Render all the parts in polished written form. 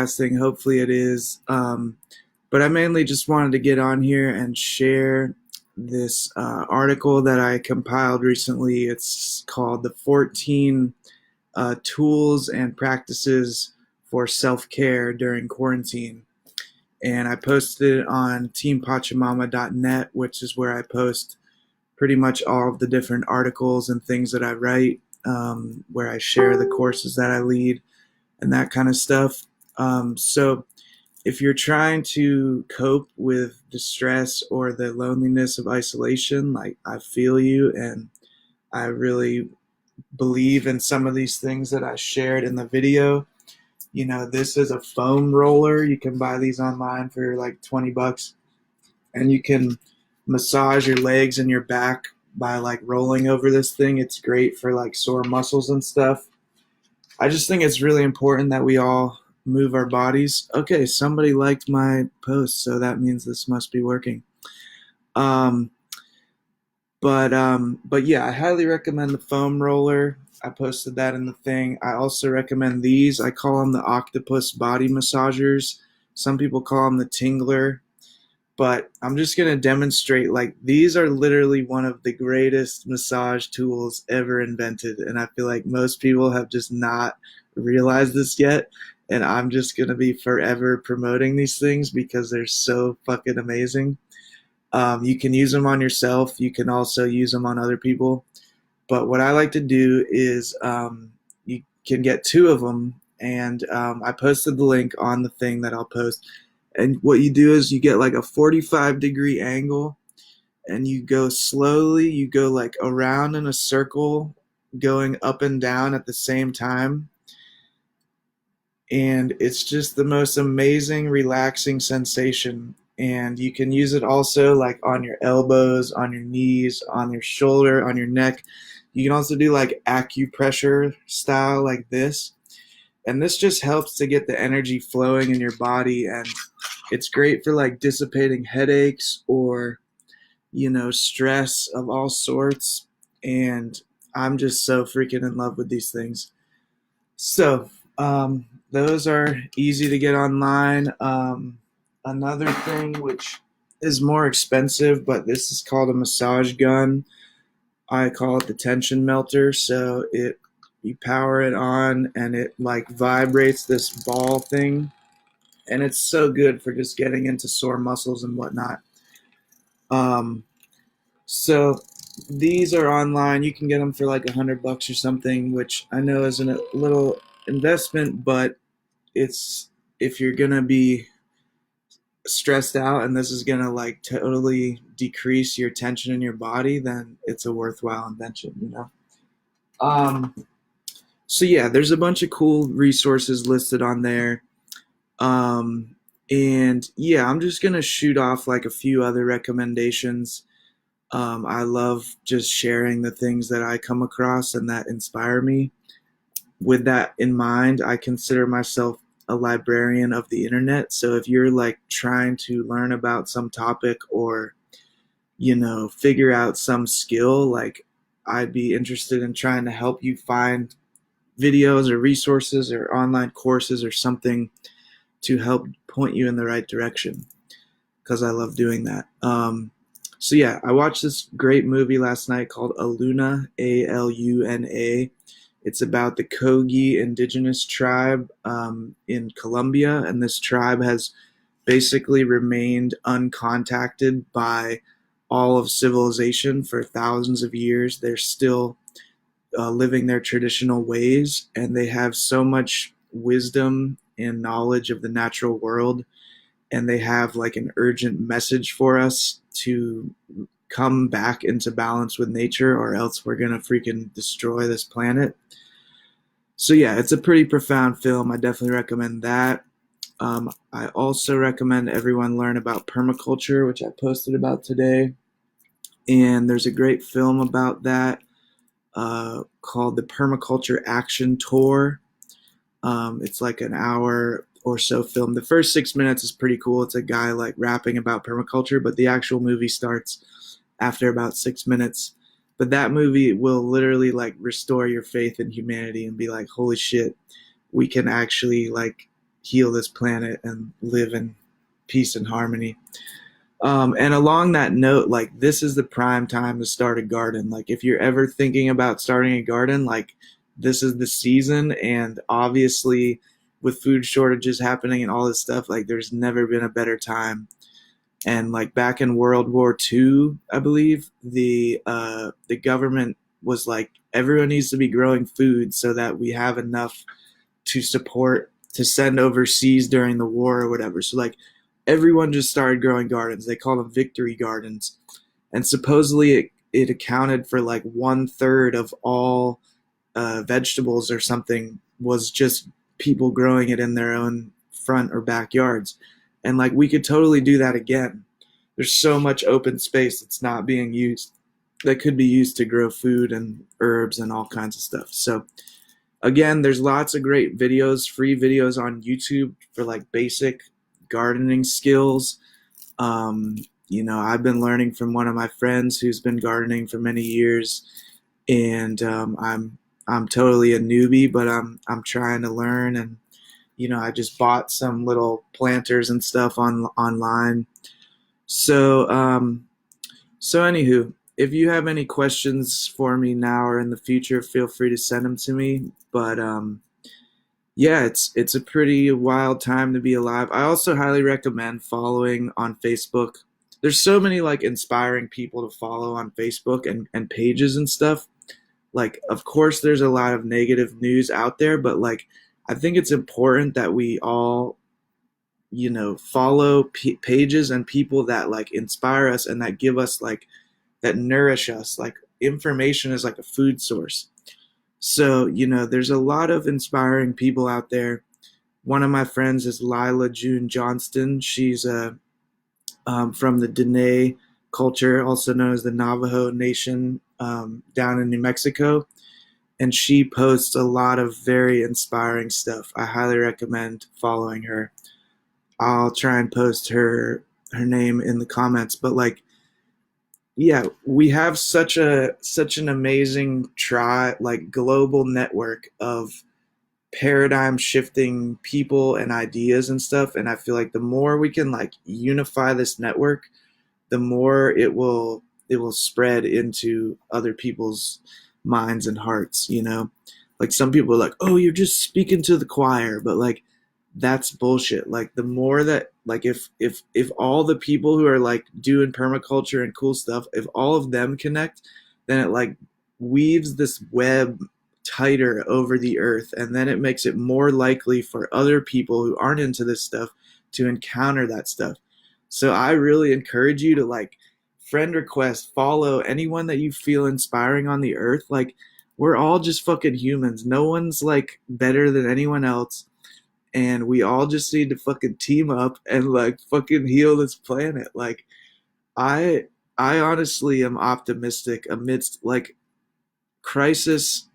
Thing. Hopefully it is. But I mainly just wanted to get on here and share this article that I compiled recently. It's called The 14 Tools and Practices for Self-Care During Quarantine. And I posted it on teampachamama.net, which is where I post pretty much all of the different articles and things that I write, where I share the courses that I lead and that kind of stuff. So if you're trying to cope with the stress or the loneliness of isolation, like I feel you, and I really believe in some of these things that I shared in the video. This is a foam roller. You can buy these online for like $20, and you can massage your legs and your back by like rolling over this thing. It's great for like sore muscles and stuff. I just think it's really important that we all move our bodies. Okay, somebody liked my post, so that means this must be working. Um, but yeah, I highly recommend the foam roller. I posted that in the thing. I also recommend these. I call them the octopus body massagers. Some people call them the tingler. But I'm just going to demonstrate, like, these are literally one of the greatest massage tools ever invented. And I feel like most people have just not realized this yet. And I'm just going to be forever promoting these things because they're so fucking amazing. You can use them on yourself. You can also use them on other people. But what I like to do is you can get two of them. And I posted the link on the thing that I'll post. And what you do is you get like a 45-degree angle, and you go slowly. You go like around in a circle, going up and down at the same time. And it's just the most amazing, relaxing sensation. And you can use it also like on your elbows, on your knees, on your shoulder, on your neck. You can also do like acupressure style like this. And this just helps to get the energy flowing in your body, and it's great for like dissipating headaches or stress of all sorts. And I'm just so freaking in love with these things. So those are easy to get online. Another thing which is more expensive, but this is called a massage gun. I call it the tension melter. So you power it on, and it like vibrates this ball thing, and it's so good for just getting into sore muscles and whatnot. Um, so these are online. You can get them for like $100 or something, which I know is a little investment, but it's if you're gonna be stressed out and this is gonna like totally decrease your tension in your body, then it's a worthwhile invention. Um, so yeah, there's a bunch of cool resources listed on there. Um, and yeah, I'm just gonna shoot off like a few other recommendations. I love just sharing the things that I come across and that inspire me. With that in mind, I consider myself a librarian of the internet. So if you're like trying to learn about some topic or, figure out some skill, like I'd be interested in trying to help you find videos or resources or online courses or something to help point you in the right direction, because I love doing that. So yeah, I watched this great movie last night called Aluna, Aluna. It's about the Kogi indigenous tribe in Colombia, and this tribe has basically remained uncontacted by all of civilization for thousands of years. They're still living their traditional ways, and they have so much wisdom and knowledge of the natural world, and they have like an urgent message for us to come back into balance with nature, or else we're gonna freaking destroy this planet. So yeah, it's a pretty profound film. I definitely recommend that. I also recommend everyone learn about permaculture, which I posted about today. And there's a great film about that called the Permaculture Action Tour. It's like an hour or so film. The first 6 minutes is pretty cool. It's a guy like rapping about permaculture, but the actual movie starts after about 6 minutes. But that movie will literally like restore your faith in humanity and be like, holy shit, we can actually like heal this planet and live in peace and harmony. And along that note, like this is the prime time to start a garden. Like if you're ever thinking about starting a garden, like this is the season. And obviously, with food shortages happening and all this stuff, like there's never been a better time. And like back in World War II, I believe the government was like everyone needs to be growing food so that we have enough to support to send overseas during the war or whatever. So like everyone just started growing gardens. They call them victory gardens, and supposedly it accounted for like 1/3 of all vegetables or something was just people growing it in their own front or backyards. And like we could totally do that again. There's so much open space that's not being used that could be used to grow food and herbs and all kinds of stuff. So again, there's lots of great videos, free videos on YouTube for like basic gardening skills. Um, I've been learning from one of my friends who's been gardening for many years, and I'm totally a newbie, but I'm trying to learn. And I just bought some little planters and stuff online. So anywho, if you have any questions for me now or in the future, feel free to send them to me. But yeah, it's a pretty wild time to be alive. I also highly recommend following on Facebook. There's so many like inspiring people to follow on Facebook and pages and stuff. Like, of course, there's a lot of negative news out there, but like, I think it's important that we all, follow pages and people that like inspire us and that give us like that nourish us. Like, information is like a food source. So, there's a lot of inspiring people out there. One of my friends is Lila June Johnston. She's from the Dene culture, also known as the Navajo Nation, down in New Mexico. And she posts a lot of very inspiring stuff. I highly recommend following her. I'll try and post her name in the comments. But like, yeah, we have such an amazing like global network of paradigm shifting people and ideas and stuff. And I feel like the more we can like unify this network, the more it will spread into other people's minds and hearts. Like some people are like, oh, you're just speaking to the choir, but like that's bullshit. Like the more that like if all the people who are like doing permaculture and cool stuff, if all of them connect, then it like weaves this web tighter over the earth, and then it makes it more likely for other people who aren't into this stuff to encounter that stuff. So I really encourage you to like friend request, follow anyone that you feel inspiring on the earth. Like we're all just fucking humans. No one's like better than anyone else. And we all just need to fucking team up and like fucking heal this planet. Like I I honestly am optimistic amidst like crisis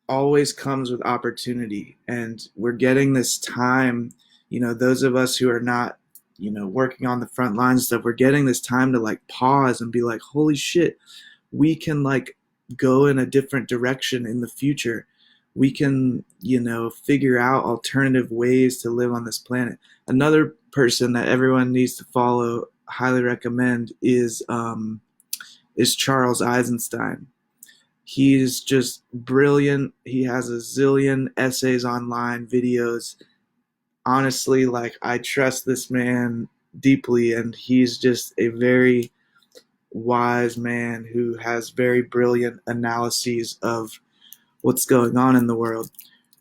always comes with opportunity, and we're getting this time. Those of us who are not working on the front lines stuff, we're getting this time to like pause and be like, holy shit, we can like go in a different direction in the future. We can figure out alternative ways to live on this planet. Another person that everyone needs to follow, highly recommend, is Charles Eisenstein. He's just brilliant. He has a zillion essays online, videos. Honestly, like I trust this man deeply, and he's just a very wise man who has very brilliant analyses of what's going on in the world.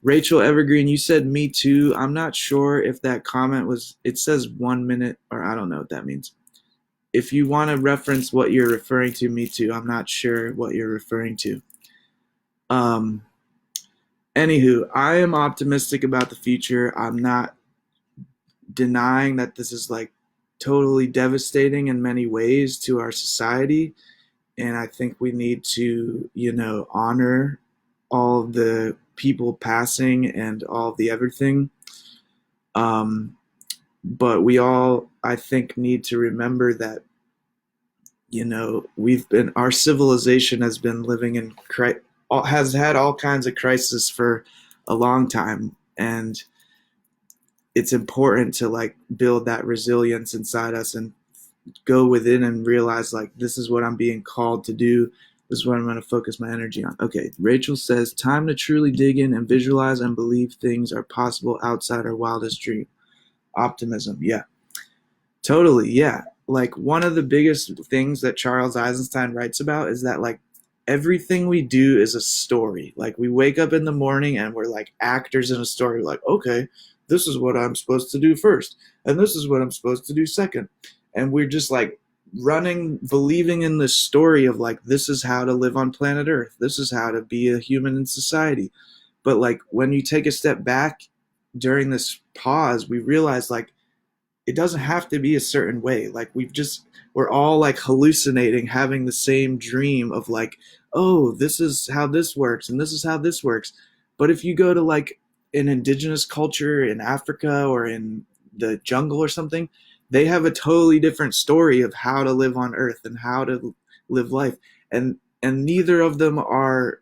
Rachel Evergreen, you said me too. I'm not sure if that comment was, it says 1 minute, or I don't know what that means. If you want to reference what you're referring to, me too. I'm not sure what you're referring to. Um, Anywho, I am optimistic about the future. I'm not denying that this is like totally devastating in many ways to our society. And I think we need to, honor all of the people passing and all of the everything. But we all, I think, need to remember that, our civilization has been living in, has had all kinds of crises for a long time. And it's important to like build that resilience inside us and go within and realize like this is what I'm being called to do. This is what I'm going to focus my energy on. Okay, Rachel says, time to truly dig in and visualize and believe things are possible outside our wildest dream. Optimism, yeah. Totally, yeah. Like one of the biggest things that Charles Eisenstein writes about is that like everything we do is a story. Like we wake up in the morning and we're like actors in a story. Like, okay, this is what I'm supposed to do first, and this is what I'm supposed to do second. And we're just like running, believing in this story of like this is how to live on planet Earth. This is how to be a human in society. But like when you take a step back during this pause, we realize like it doesn't have to be a certain way. Like we're all like hallucinating, having the same dream of like, oh, this is how this works and this is how this works. But if you go to like an indigenous culture in Africa or in the jungle or something, they have a totally different story of how to live on earth and how to live life. And neither of them are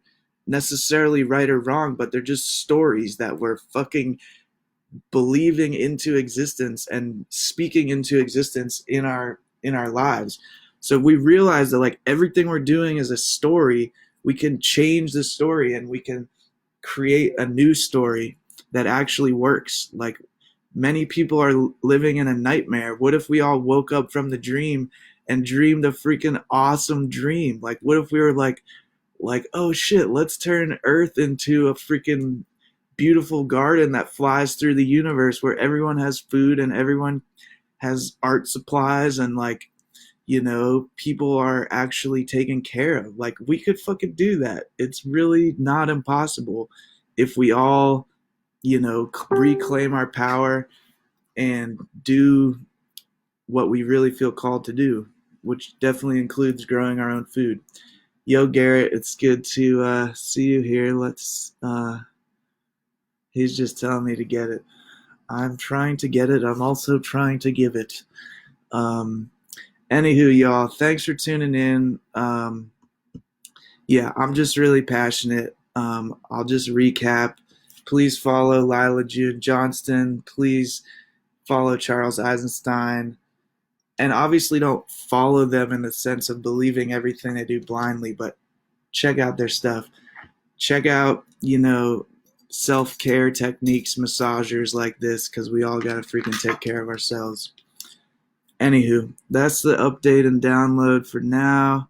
necessarily right or wrong, but they're just stories that we're fucking believing into existence and speaking into existence in our lives. So we realize that like everything we're doing is a story. We can change the story and we can create a new story that actually works. Like many people are living in a nightmare. What if we all woke up from the dream and dreamed a freaking awesome dream? Like what if we were like, oh shit, let's turn Earth into a freaking beautiful garden that flies through the universe where everyone has food and everyone has art supplies and like, you know, people are actually taken care of. Like we could fucking do that. It's really not impossible if we all, you know, reclaim our power and do what we really feel called to do, which definitely includes growing our own food. Yo, Garrett, it's good to see you here. He's just telling me to get it. I'm trying to get it. I'm also trying to give it. Um, Anywho, y'all, thanks for tuning in. Yeah, I'm just really passionate. I'll just recap. Please follow Lila June Johnston. Please follow Charles Eisenstein. And obviously, don't follow them in the sense of believing everything they do blindly, but check out their stuff. Check out, you know, self-care techniques, massagers like this, because we all got to freaking take care of ourselves. Anywho, that's the update and download for now.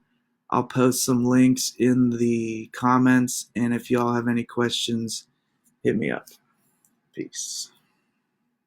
I'll post some links in the comments, and if y'all have any questions, hit me up. Peace.